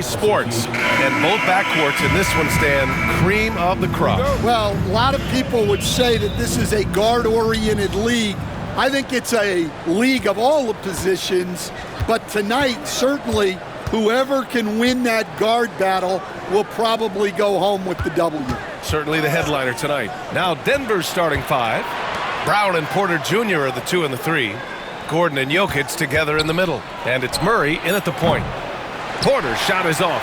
Sports, and both backcourts in this one stand cream of the crop. Well, a lot of people would say that this is a guard-oriented league. I think it's a league of all the positions, but tonight, certainly, whoever can win that guard battle will probably go home with the W. Certainly the headliner tonight. Now Denver's starting five. Brown and Porter Jr. are the 2 and the 3. Gordon and Jokic together in the middle. And it's Murray in at the point. Porter's shot is off.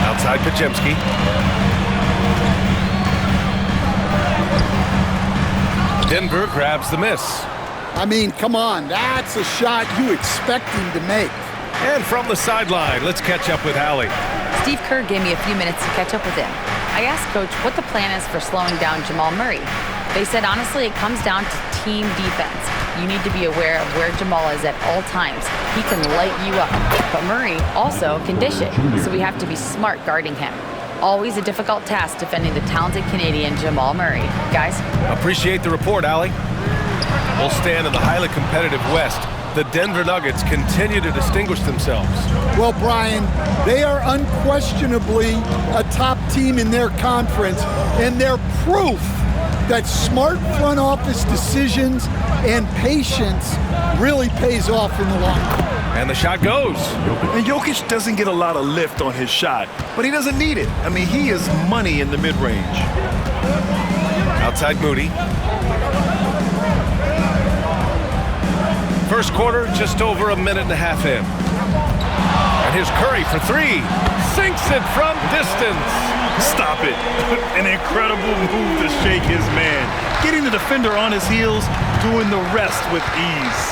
Outside Podziemski. Denver grabs the miss. I mean, come on, that's a shot you expect him to make. And from the sideline, let's catch up with Allie. Steve Kerr gave me a few minutes to catch up with him. I asked Coach what the plan is for slowing down Jamal Murray. They said, honestly, it comes down to team defense. You need to be aware of where Jamal is at all times. He can light you up, but Murray also can dish it, so we have to be smart guarding him. Always a difficult task defending the talented Canadian Jamal Murray. Guys? Appreciate the report, Allie. We'll stand in the highly competitive West. The Denver Nuggets continue to distinguish themselves. Well, Brian, they are unquestionably a top team in their conference, and they're proof that smart front office decisions and patience really pays off in the long run. And the shot goes. And Jokic doesn't get a lot of lift on his shot, but he doesn't need it. I mean, he is money in the mid-range. Outside Moody. First quarter, just over a minute and a half in. And here's Curry for 3. Sinks it from distance. Stop it. An incredible move to shake his man. Getting the defender on his heels, doing the rest with ease.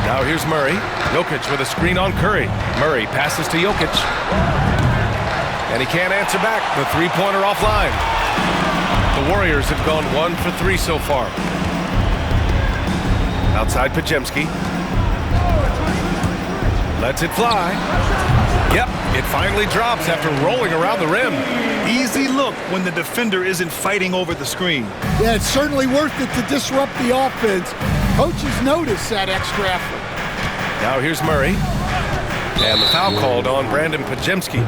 Now here's Murray. Jokic with a screen on Curry. Murray passes to Jokic. And he can't answer back. The three-pointer offline. The Warriors have gone 1 for 3 so far. Outside Podziemski. Lets it fly. Yep, it finally drops after rolling around the rim. Easy look when the defender isn't fighting over the screen. Yeah, it's certainly worth it to disrupt the offense. Coaches notice that extra effort. Now here's Murray. And the foul called on Brandon Podziemski.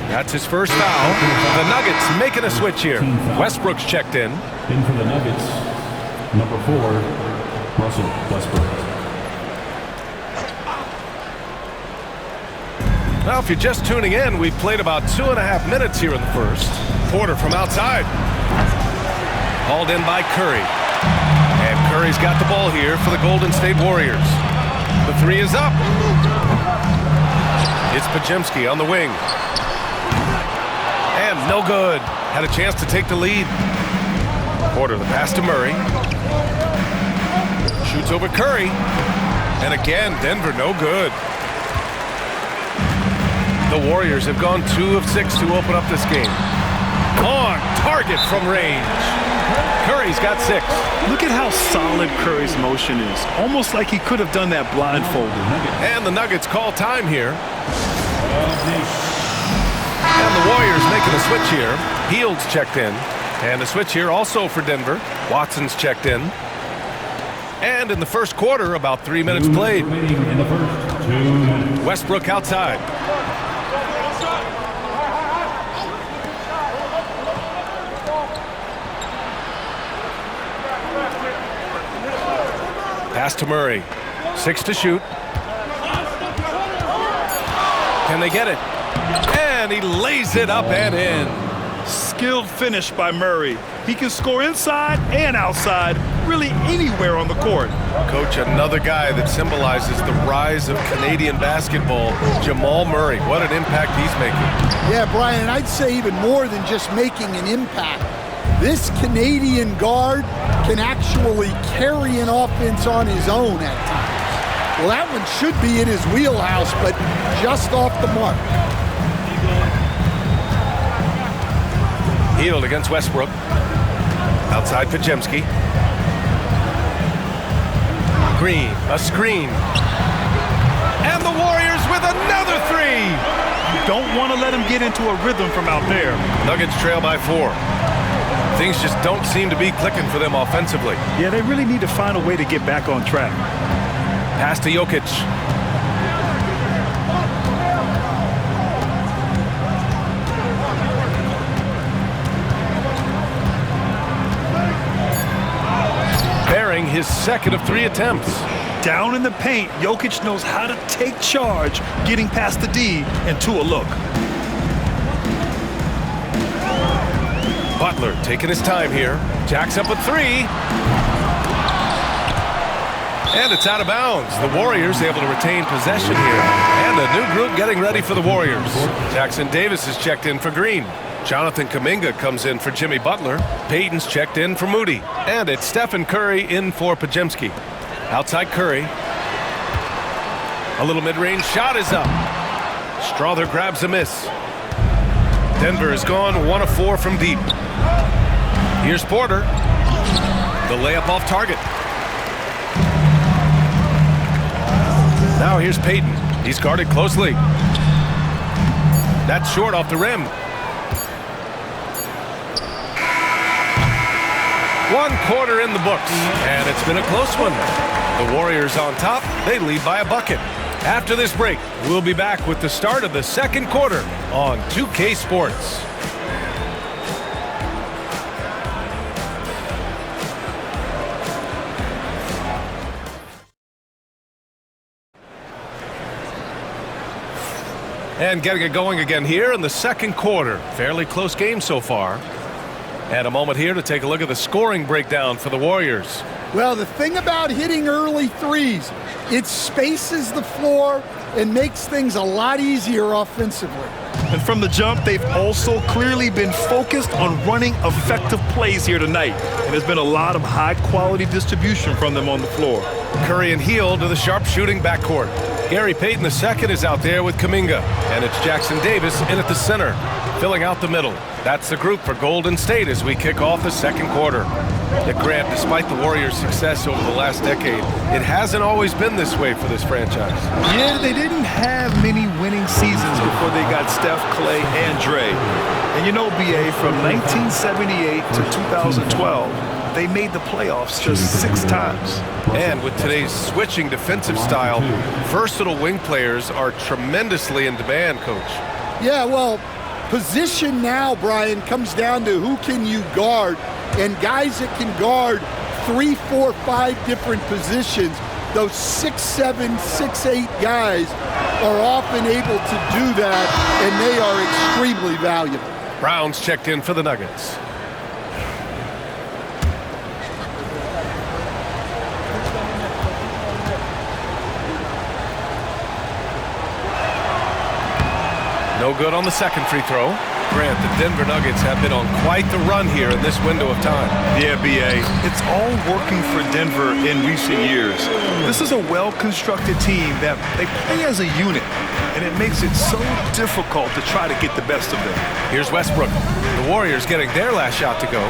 That's his first foul. The Nuggets making a switch here. Westbrook's checked in. In for the Nuggets, number 4, Russell Westbrook. Now, if you're just tuning in, we've played about 2.5 minutes here in the first. Porter from outside. Hauled in by Curry. And Curry's got the ball here for the Golden State Warriors. The 3 is up. It's Podziemski on the wing. And no good. Had a chance to take the lead. Porter, the pass to Murray. Shoots over Curry. And again, Denver no good. The Warriors have gone 2 of 6 to open up this game. On target from range. Curry's got 6. Look at how solid Curry's motion is. Almost like he could have done that blindfolded. And the Nuggets call time here. And the Warriors making a switch here. Hield's checked in. And a switch here also for Denver. Watson's checked in. And in the first quarter, about 3 minutes played. Westbrook outside. Pass to Murray. 6 to shoot. Can they get it? And he lays it up and in. Skilled finish by Murray. He can score inside and outside, really anywhere on the court. Coach, another guy that symbolizes the rise of Canadian basketball, Jamal Murray. What an impact he's making. Yeah, Brian, and I'd say even more than just making an impact. This Canadian guard can actually carry an offense on his own at times. Well, that one should be in his wheelhouse, but just off the mark. Hield against Westbrook. Outside Podziemski. Green, a screen. And the Warriors with another 3. You don't want to let him get into a rhythm from out there. Nuggets trail by 4. Things just don't seem to be clicking for them offensively. Yeah, they really need to find a way to get back on track. Pass to Jokic. second of 3 attempts. Down in the paint, Jokic knows how to take charge, getting past the D and to a look. Butler taking his time here. Jacks up a 3. And it's out of bounds. The Warriors able to retain possession here. And a new group getting ready for the Warriors. Jackson Davis is checked in for Green. Jonathan Kuminga comes in for Jimmy Butler. Payton's checked in for Moody. And it's Stephen Curry in for Podziemski. Outside Curry. A little mid-range shot is up. Strother grabs a miss. Denver is gone 1 of 4 from deep. Here's Porter. The layup off target. Now here's Payton. He's guarded closely. That's short off the rim. 1 quarter in the books, and it's been a close one. The Warriors on top. They lead by a bucket. After this break, we'll be back with the start of the second quarter on 2K Sports. And getting it going again here in the second quarter. Fairly close game so far. And a moment here to take a look at the scoring breakdown for the Warriors. Well, the thing about hitting early threes, it spaces the floor and makes things a lot easier offensively. And from the jump, they've also clearly been focused on running effective plays here tonight. And there's been a lot of high-quality distribution from them on the floor. Curry and Hield to the sharp-shooting backcourt. Gary Payton II is out there with Kuminga. And it's Jackson Davis in at the center, filling out the middle. That's the group for Golden State as we kick off the second quarter. Yet Grant, despite the Warriors' success over the last decade, it hasn't always been this way for this franchise. Yeah, they didn't have many winning seasons before they got Steph, Clay, and Dre. And you know, BA, from 1978 to 2012, they made the playoffs just 6 times. And with today's switching defensive style, versatile wing players are tremendously in demand, Coach. Yeah, well, position now, Brian, comes down to who can you guard, and guys that can guard 3, 4, 5 different positions. Those 6'7", 6'8" guys are often able to do that, and they are extremely valuable. Brown's checked in for the Nuggets. No good on the second free throw. Grant, the Denver Nuggets have been on quite the run here in this window of time. Yeah, BA, it's all working for Denver in recent years. This is a well-constructed team that they play as a unit, and it makes it so difficult to try to get the best of them. Here's Westbrook. The Warriors getting their last shot to go.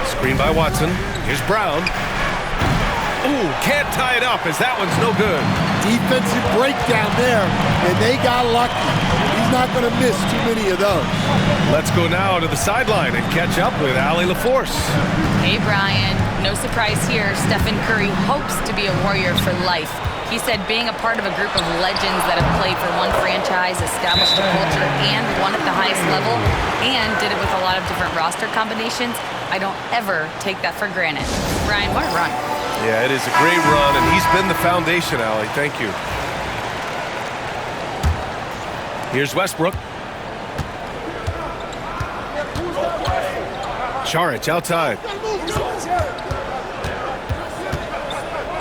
Screen by Watson. Here's Brown. Ooh, can't tie it up as that one's no good. Defensive breakdown there, and they got lucky. He's not going to miss too many of those. Let's go now to the sideline and catch up with Allie LaForce. Hey, Brian. No surprise here. Stephen Curry hopes to be a Warrior for life. He said being a part of a group of legends that have played for one franchise, established a culture, and won at the highest level, and did it with a lot of different roster combinations, I don't ever take that for granted. Brian, what a run. Yeah, it is a great run, and he's been the foundation, Allie. Thank you. Here's Westbrook. Charic outside.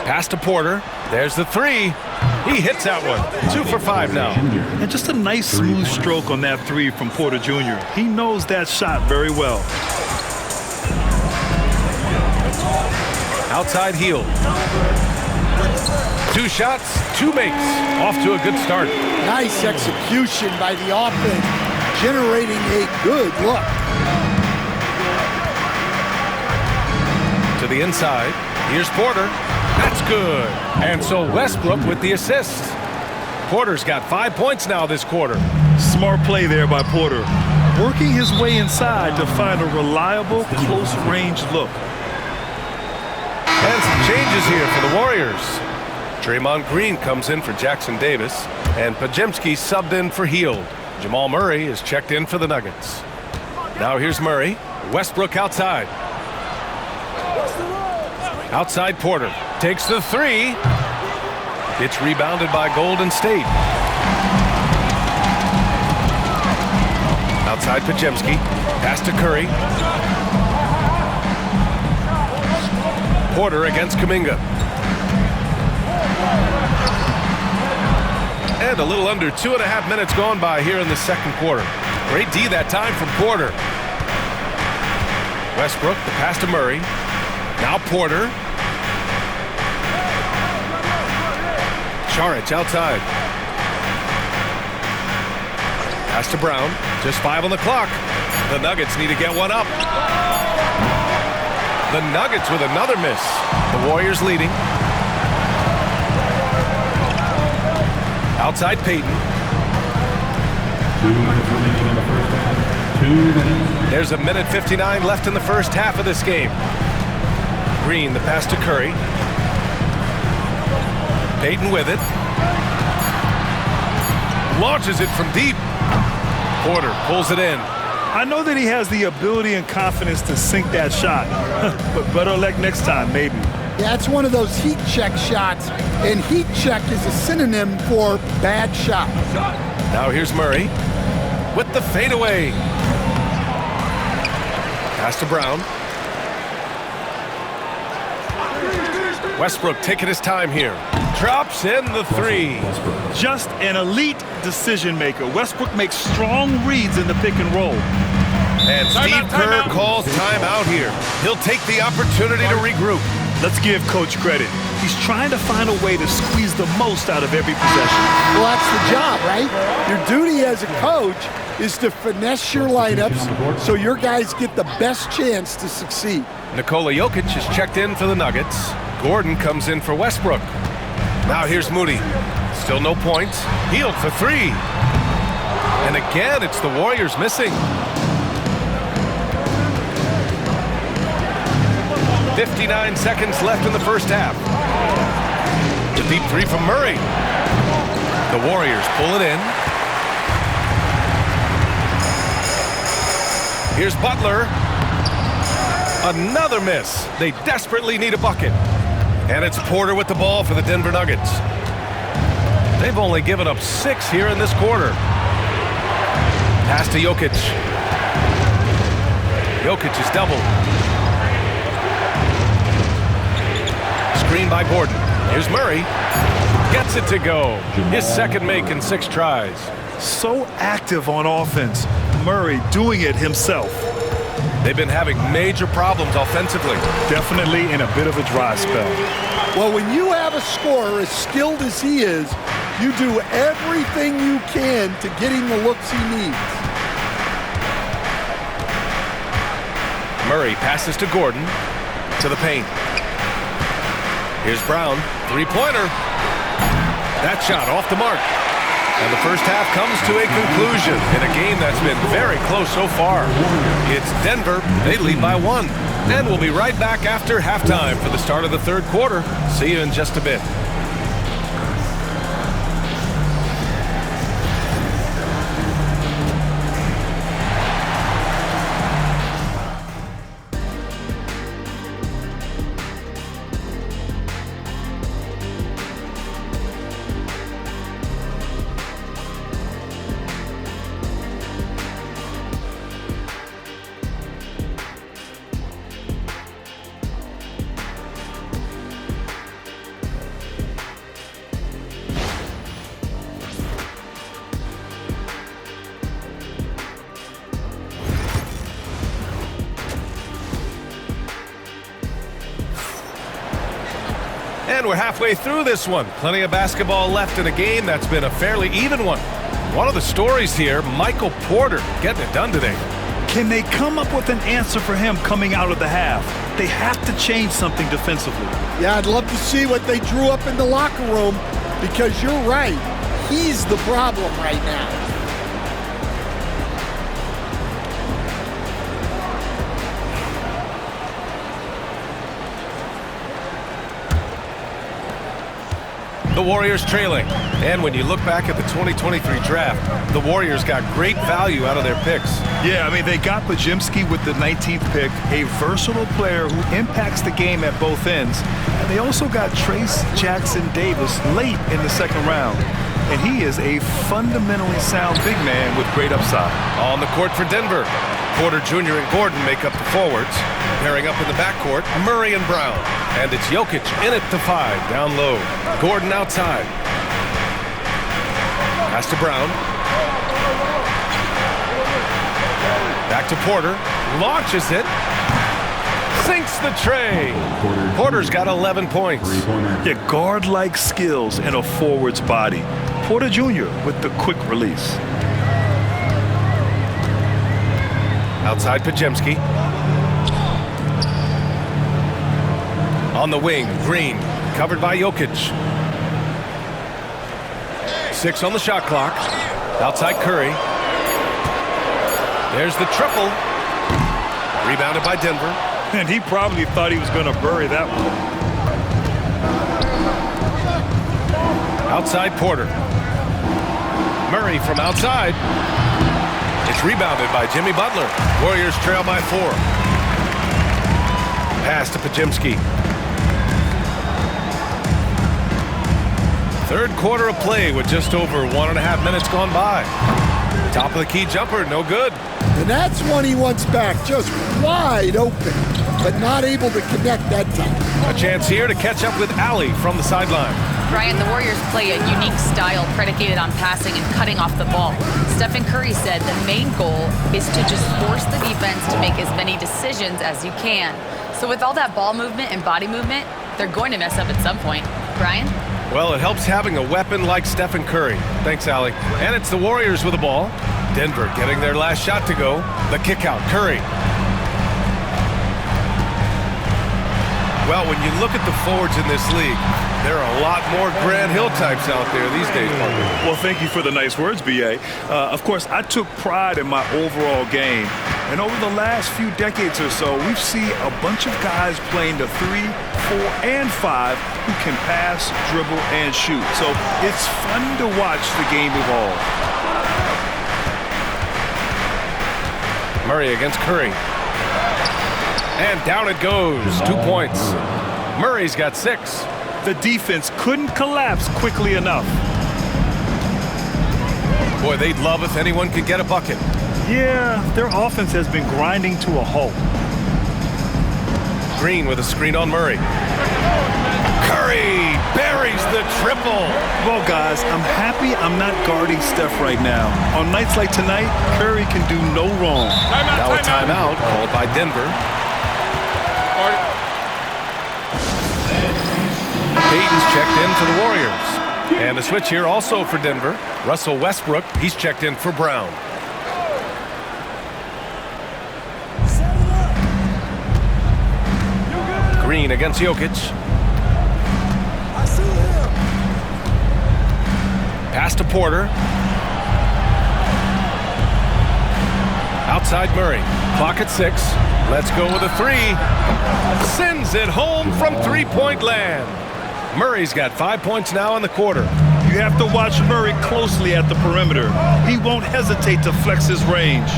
Pass to Porter. There's the 3. He hits that one. 2 for 5 now. And just a nice smooth stroke on that 3 from Porter Jr. He knows that shot very well. Outside Hield. 2 shots, 2 makes. Off to a good start. Nice execution by the offense, generating a good look. To the inside. Here's Porter. That's good. And so Westbrook with the assist. Porter's got 5 points now this quarter. Smart play there by Porter. Working his way inside to find a reliable, close-range look. And some changes here for the Warriors. Draymond Green comes in for Jackson Davis, and Podziemski subbed in for Hield. Jamal Murray is checked in for the Nuggets. Now here's Murray. Westbrook outside. Outside Porter. takes the three. It's rebounded by Golden State. Outside Pajemski. Pass to Curry. Porter against Kuminga. And a little under 2.5 minutes gone by here in the second quarter. Great D that time from Porter. Westbrook, the pass to Murray. Now Porter. Saric outside. Pass to Brown. Just 5 on the clock. The Nuggets need to get one up. The Nuggets with another miss. The Warriors leading. Outside Payton. 2 minutes remaining in the first half. 2 minutes. There's 1:59 left in the first half of this game. Green, the pass to Curry. Payton with it. Launches it from deep. Porter pulls it in. I know that he has the ability and confidence to sink that shot, but better luck next time, maybe. Yeah, it's one of those heat check shots, and heat check is a synonym for bad shot. Now here's Murray with the fadeaway. Pass to Brown. Westbrook taking his time here. Drops in the three. Just an elite decision maker. Westbrook makes strong reads in the pick and roll. And Steve Kerr calls timeout here. He'll take the opportunity to regroup. Let's give Coach credit. He's trying to find a way to squeeze the most out of every possession. Well, that's the job, right? Your duty as a coach is to finesse your lineups so your guys get the best chance to succeed. Nikola Jokic is checked in for the Nuggets. Gordon comes in for Westbrook. Now here's Moody. Still no points. Healed for three. And again, it's the Warriors missing. 59 seconds left in the first half. The deep three from Murray. The Warriors pull it in. Here's Butler. Another miss. They desperately need a bucket. And it's Porter with the ball for the Denver Nuggets. They've only given up 6 here in this quarter. Pass to Jokic. Jokic is doubled. Screen by Gordon. Here's Murray. Gets it to go. His second make in 6 tries. So active on offense. Murray doing it himself. They've been having major problems offensively. Definitely in a bit of a dry spell. Well, when you have a scorer as skilled as he is, you do everything you can to get him the looks he needs. Murray passes to Gordon. To the paint. Here's Brown. Three-pointer. That shot off the mark. And the first half comes to a conclusion in a game that's been very close so far. It's Denver. They lead by 1. And we'll be right back after halftime for the start of the third quarter. See you in just a bit. And we're halfway through this one. Plenty of basketball left in a game that's been a fairly even one. One of the stories here, Michael Porter getting it done today. Can they come up with an answer for him coming out of the half? They have to change something defensively. Yeah, I'd love to see what they drew up in the locker room because you're right. He's the problem right now. The The Warriors trailing. And when you look back at the 2023 draft, the Warriors got great value out of their picks. Yeah, I mean, they got Pajemski with the 19th pick, a versatile player who impacts the game at both ends. And they also got Trace Jackson Davis late in the second round. And he is a fundamentally sound big man with great upside. On the court for Denver, Porter Jr. and Gordon make up the forwards. Pairing up in the backcourt, Murray and Brown. And it's Jokic in it to 5, down low. Gordon outside. Pass to Brown. Back to Porter. Launches it. Sinks the tray. Porter's got 11 points. Yeah, guard-like skills and a forward's body. Porter Jr. with the quick release. Outside Pajemski. On the wing, Green, covered by Jokic. 6 on the shot clock. Outside Curry. There's the triple. Rebounded by Denver. And he probably thought he was going to bury that one. Outside Porter. Murray from outside. It's rebounded by Jimmy Butler. Warriors trail by 4. Pass to Pajemski. Third quarter of play with just over 1.5 minutes gone by. Top of the key jumper, no good. And that's one he wants back, just wide open, but not able to connect that time. A chance here to catch up with Allie from the sideline. Brian, the Warriors play a unique style predicated on passing and cutting off the ball. Stephen Curry said the main goal is to just force the defense to make as many decisions as you can. So with all that ball movement and body movement, they're going to mess up at some point. Brian? Well, it helps having a weapon like Stephen Curry. Thanks, Allie. And it's the Warriors with the ball. Denver getting their last shot to go. The kick out, Curry. Well, when you look at the forwards in this league, there are a lot more Grant Hill types out there these days, partner. Well, thank you for the nice words, B.A. Of course, I took pride in my overall game. And over the last few decades or so, we've seen a bunch of guys playing the 3, 4, and 5 who can pass, dribble, and shoot. So it's fun to watch the game evolve. Murray against Curry. And down it goes. 2 points. Murray's got 6. The defense couldn't collapse quickly enough. Boy, they'd love if anyone could get a bucket. Yeah, their offense has been grinding to a halt. Green with a screen on Murray. Curry buries the triple. Well, guys, I'm happy I'm not guarding Steph right now. On nights like tonight, Curry can do no wrong. Now a timeout called by Denver. Payton's checked in for the Warriors. And the switch here also for Denver. Russell Westbrook, he's checked in for Brown. Green against Jokic. Pass to Porter. Outside Murray. Clock at 6. Let's go with a 3. Sends it home from three-point land. Murray's got 5 points now in the quarter. You have to watch Murray closely at the perimeter. He won't hesitate to flex his range.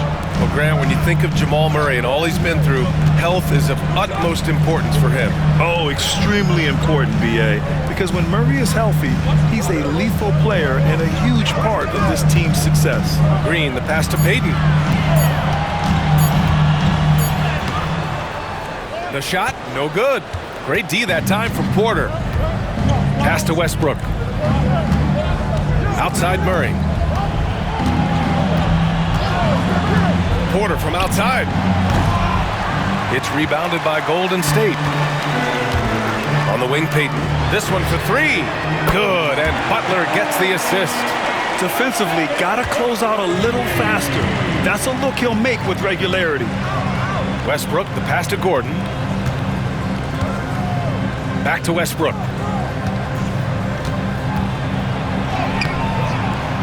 Well, Grant, when you think of Jamal Murray and all he's been through, health is of utmost importance for him. Oh, extremely important, B.A. Because when Murray is healthy, he's a lethal player and a huge part of this team's success. Green, the pass to Payton. The shot, no good. Great D that time from Porter. Pass to Westbrook. Outside Murray. Porter from outside. It's rebounded by Golden State. On the wing, Payton. This one for 3. Good, and Butler gets the assist. Defensively, gotta close out a little faster. That's a look he'll make with regularity. Westbrook, the pass to Gordon. Back to Westbrook.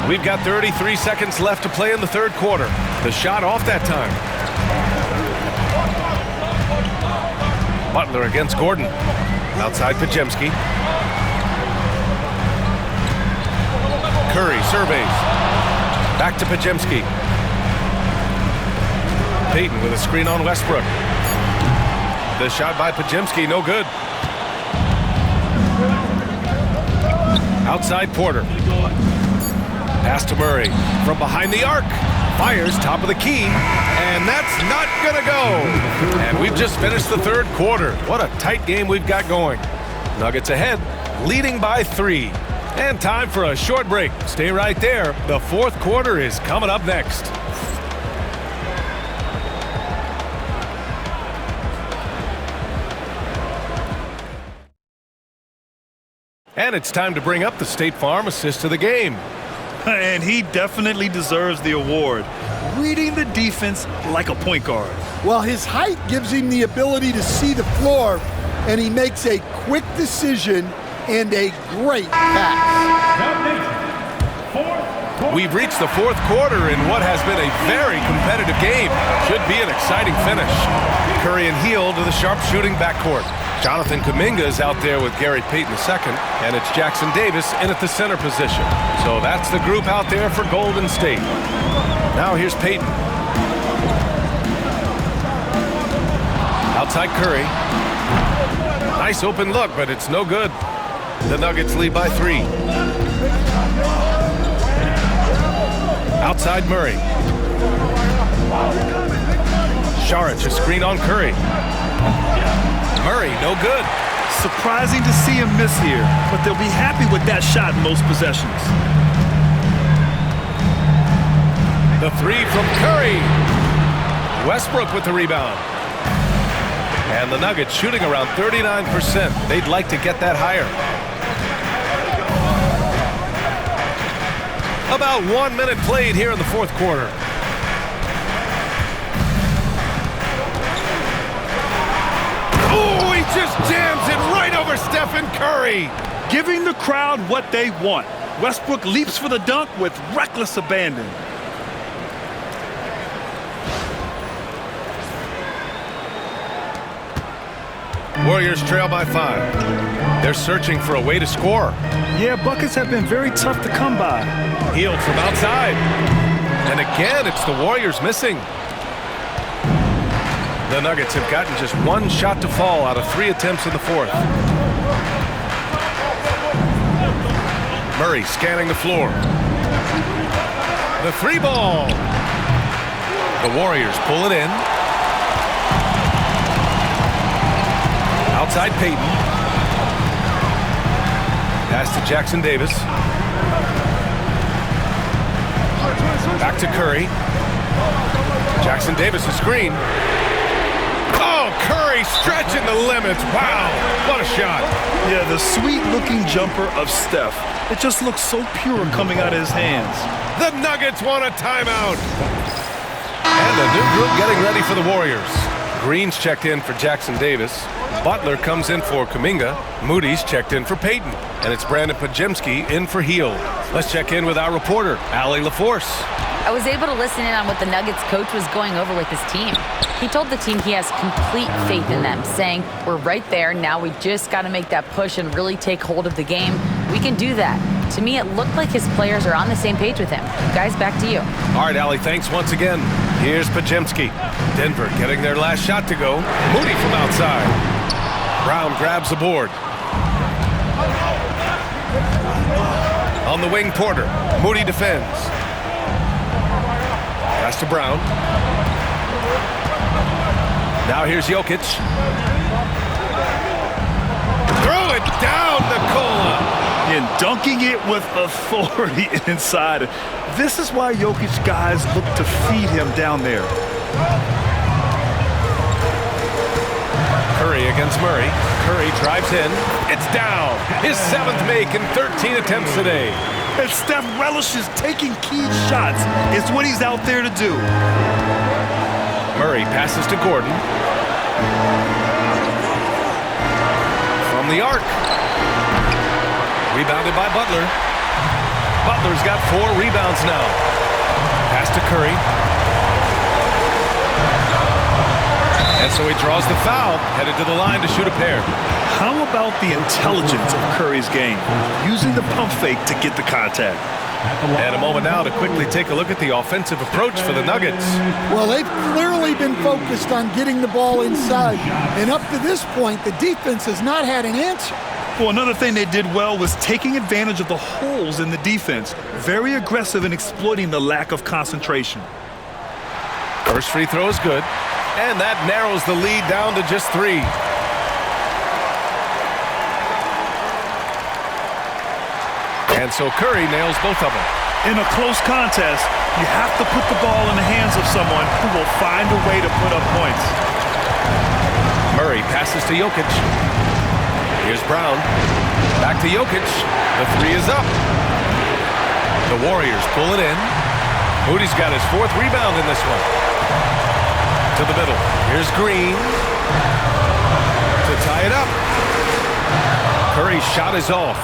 We've got 33 seconds left to play in the third quarter. The shot off that time. Butler against Gordon. Outside Pajemski. Curry surveys. Back to Pajemski. Payton with a screen on Westbrook. The shot by Pajemski, no good. Outside Porter. Pass to Murray from behind the arc. Fires top of the key, and that's not gonna go. And we've just finished the third quarter. What a tight game we've got going. Nuggets ahead, leading by 3. And time for a short break. Stay right there. The fourth quarter is coming up next. And it's time to bring up the State Farm assist of the game. And he definitely deserves the award. Reading the defense like a point guard. Well, his height gives him the ability to see the floor, and he makes a quick decision and a great pass. We've reached the fourth quarter in what has been a very competitive game. Should be an exciting finish. Curry and Hield to the sharpshooting backcourt. Jonathan Kuminga is out there with Gary Payton II, and it's Jackson Davis in at the center position. So that's the group out there for Golden State. Now here's Payton. Outside Curry. Nice open look, but it's no good. The Nuggets lead by 3. Outside Murray. Saric, a screen on Curry. Murray, no good. Surprising to see him miss here, but they'll be happy with that shot in most possessions. The 3 from Curry. Westbrook with the rebound. And the Nuggets shooting around 39%. They'd like to get that higher. About 1 minute played here in the fourth quarter. Oh, he just jams it right over Stephen Curry. Giving the crowd what they want. Westbrook leaps for the dunk with reckless abandon. Warriors trail by 5. They're searching for a way to score. Yeah, buckets have been very tough to come by. Hield from outside. And again, it's the Warriors missing. The Nuggets have gotten just 1 shot to fall out of 3 attempts in the fourth. Murray scanning the floor. The 3 ball. The Warriors pull it in. Outside Payton. Pass to Jackson Davis. Back to Curry. Jackson Davis a screen. Oh, Curry stretching the limits. Wow, what a shot. Yeah, the sweet-looking jumper of Steph. It just looks so pure coming out of his hands. The Nuggets want a timeout. And a new group getting ready for the Warriors. Green's checked in for Jackson Davis. Butler comes in for Kuminga. Moody's checked in for Payton. And it's Brandon Pajemski in for Hield. Let's check in with our reporter, Allie LaForce. I was able to listen in on what the Nuggets coach was going over with his team. He told the team he has complete faith in them, saying, we're right there, now we just got to make that push and really take hold of the game. We can do that. To me, it looked like his players are on the same page with him. Guys, back to you. All right, Allie, thanks once again. Here's Pajemski. Denver getting their last shot to go. Moody from outside. Brown grabs the board. On the wing, Porter. Moody defends. Pass to Brown. Now here's Jokic. Throw it down, Nikola. And dunking it with authority inside. This is why Jokic guys look to feed him down there. Curry against Murray. Curry drives in. It's down. His 7th make in 13 attempts today. And Steph relishes taking key shots. It's what he's out there to do. Murray passes to Gordon. From the arc. Rebounded by Butler. Butler's got 4 rebounds now. Pass to Curry. And so he draws the foul, headed to the line to shoot a pair. How about the intelligence of Curry's game? Using the pump fake to get the contact. And a moment now to quickly take a look at the offensive approach for the Nuggets. Well, they've clearly been focused on getting the ball inside. And up to this point, the defense has not had an answer. Well, another thing they did well was taking advantage of the holes in the defense. Very aggressive in exploiting the lack of concentration. First free throw is good. And that narrows the lead down to just 3. And so Curry nails both of them. In a close contest, you have to put the ball in the hands of someone who will find a way to put up points. Murray passes to Jokic. Here's Brown. Back to Jokic. The 3 is up. The Warriors pull it in. Moody's got his 4th rebound in this one. To the middle. Here's Green. To tie it up. Curry's shot is off.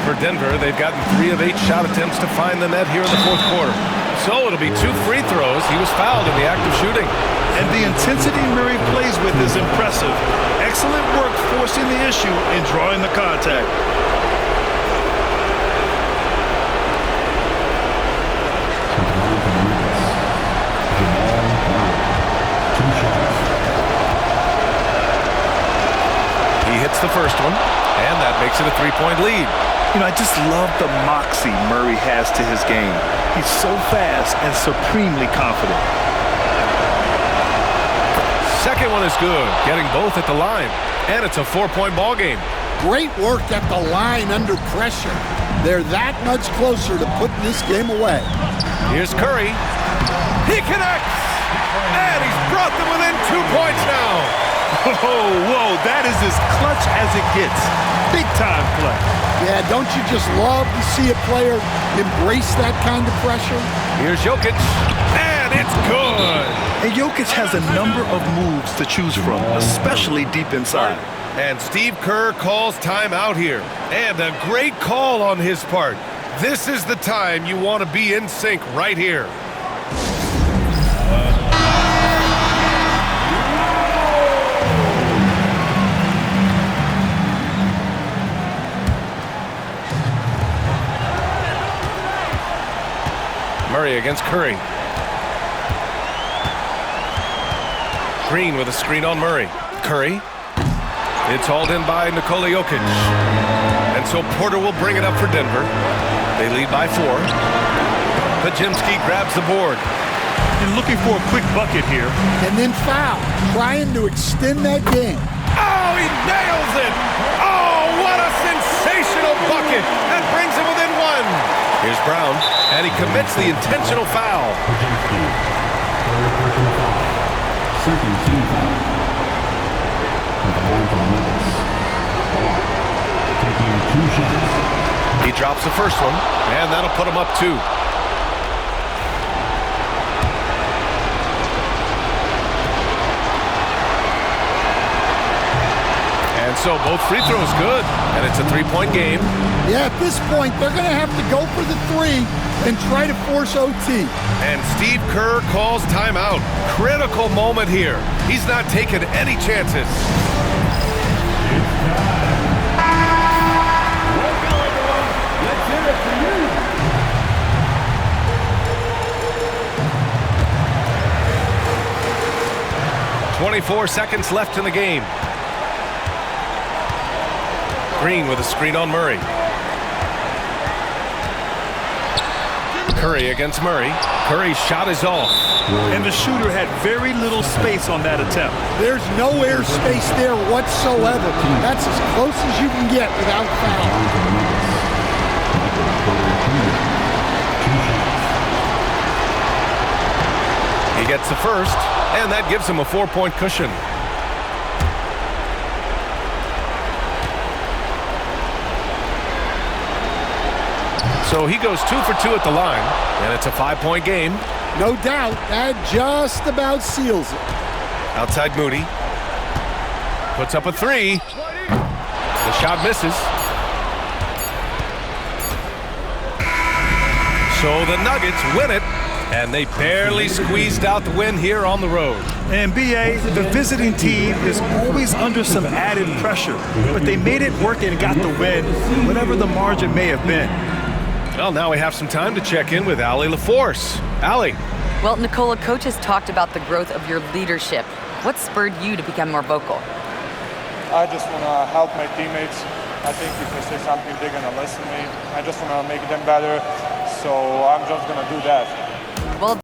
For Denver, they've gotten 3 of 8 shot attempts to find the net here in the 4th quarter. So it'll be 2 free throws. He was fouled in the act of shooting. And the intensity Murray plays with is impressive. Excellent work forcing the issue and drawing the contact. He hits the first one, and that makes it a 3-point lead. You know, I just love the moxie Murray has to his game. He's so fast and supremely confident. Second one is good, getting both at the line. And it's a 4-point ball game. Great work at the line under pressure. They're that much closer to putting this game away. Here's Curry. He connects! And he's brought them within 2 points now. Whoa, that is as clutch as it gets. Big time clutch. Yeah, don't you just love to see a player embrace that kind of pressure? Here's Jokic, and it's good. And Jokic has a number of moves to choose from, especially deep inside. And Steve Kerr calls timeout here. And a great call on his part. This is the time you want to be in sync right here. Murray against Curry. Green with a screen on Murray. Curry. It's hauled in by Nikola Jokic. And so Porter will bring it up for Denver. They lead by 4. Pajimski grabs the board. And looking for a quick bucket here. And then foul, trying to extend that game. Oh, he nails it! Oh, what a sensational bucket! That brings him within 1. Here's Brown, and he commits the intentional foul. Second team foul. At the line for Memphis. Taking 2 shots. He drops the first one, and that'll put him up 2. And so both free throws good, and it's a 3-point game. Yeah, at this point, they're going to have to go for the 3 and try to force OT. And Steve Kerr calls timeout. Critical moment here. He's not taking any chances. Let's hear it for you. 24 seconds left in the game. Green with a screen on Murray. Curry against Murray. Curry's shot is off. And the shooter had very little space on that attempt. There's no air space there whatsoever. That's as close as you can get without foul. He gets the first, and that gives him a 4-point cushion. So he goes 2 for 2 at the line, and it's a 5-point game. No doubt, that just about seals it. Outside Moody. Puts up a 3. The shot misses. So the Nuggets win it And they barely squeezed out the win here on the road. And BA, the visiting team is always under some added pressure, but they made it work and got the win, whatever the margin may have been. Well, now we have some time to check in with Allie LaForce. Allie. Well, Nicola, coach has talked about the growth of your leadership. What spurred you to become more vocal? I just want to help my teammates. I think if I say something, they're going to listen to me. I just want to make them better, so I'm just going to do that.